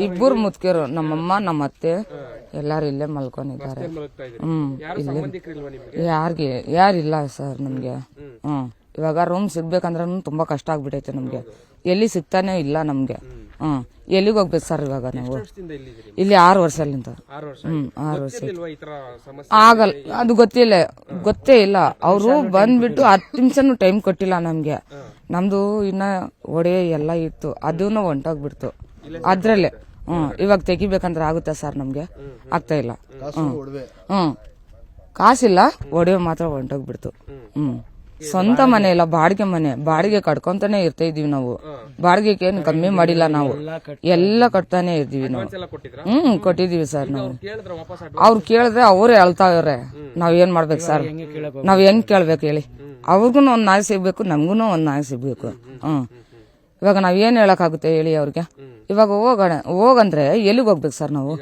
ಇಬ್ಬರು ಮುದ್ಕಿರು, ನಮ್ಮಮ್ಮ ನಮ್ಮ ಅತ್ತೆ ಎಲ್ಲಾರು ಇಲ್ಲೇ ಮಲ್ಕೊಂಡಿದ್ದಾರೆ. ಯಾರಿಲ್ಲ ಸರ್ ನಮ್ಗೆ. ಇವಾಗ ರೂಮ್ ಸಿಗ್ಬೇಕಂದ್ರೆ ತುಂಬಾ ಕಷ್ಟ ಆಗ್ಬಿಟ್ಟೈತೆ ನಮ್ಗೆ. ಎಲ್ಲಿ ಸಿಗ್ತಾನೆ ಇಲ್ಲ ನಮ್ಗೆ. ಎಲ್ಲಿಗೆ ಹೋಗ್ಬೇಕು ಸರ್ ಇವಾಗ ನಾವು? ಇಲ್ಲಿ 6 ವರ್ಷದಿಂದ. 6 ವರ್ಷ ಆಗಲ್ಲ, ಅದು ಗೊತ್ತೇ ಇಲ್ಲ. ಅವರು ಬಂದ್ಬಿಟ್ಟು 10 ನಿಮಿಷನೂ ಟೈಮ್ ಕೊಟ್ಟಿಲ್ಲ ನಮ್ಗೆ. ನಮ್ದು ಇನ್ನ ಒಡೆ ಎಲ್ಲ ಇತ್ತು, ಅದನ್ನು ಹೊಂಟೋಗ್ಬಿಡ್ತು ಅದ್ರಲ್ಲೇ. ಇವಾಗ ತೆಗಿಬೇಕಂದ್ರೆ ಆಗುತ್ತಾ ಸರ್ ನಮ್ಗೆ? ಆಗ್ತಾ ಇಲ್ಲ. ಕಾಸಿಲ್ಲ, ಒಡೆ ಮಾತ್ರ ಹೊಂಟೋಗ್ಬಿಡ್ತು. ಸ್ವಂತ ಮನೆ ಇಲ್ಲ, ಬಾಡಿಗೆ ಮನೆ. ಬಾಡಿಗೆ ಕಟ್ಕೊಂತಾನೆ ಇರ್ತಾ ಇದೀವಿ ನಾವು. ಬಾಡಿಗೆಗೆ ಏನು ಕಮ್ಮಿ ಮಾಡಿಲ್ಲ ನಾವು, ಎಲ್ಲ ಕಟ್ತಾನೆ ಇರ್ತೀವಿ ನಾವು. ಕೊಟ್ಟಿದೀವಿ ಸರ್ ನಾವು. ಅವ್ರು ಕೇಳಿದ್ರೆ ಅವರೇ ಅಳ್ತಾವ್ರೆ. ನಾವ್ ಏನ್ ಮಾಡ್ಬೇಕು ಸರ್? ನಾವ್ ಹೆಂಗ್ ಕೇಳ್ಬೇಕು ಹೇಳಿ? ಅವ್ರಿಗೂ ಒಂದ್ ನ್ಯಾಯ ಸಿಗ್ಬೇಕು, ನಮ್ಗೂ ಒಂದ್ ನ್ಯಾಯ ಸಿಗ್ಬೇಕು. ಇವಾಗ ನಾವ್ ಏನ್ ಹೇಳಕ್ ಆಗುತ್ತೆ ಹೇಳಿ ಅವ್ರಿಗೆ? ಇವಾಗ ಹೋಗಂದ್ರೆ ಎಲ್ಲಿಗೆ ಹೋಗ್ಬೇಕು ಸರ್ ನಾವು?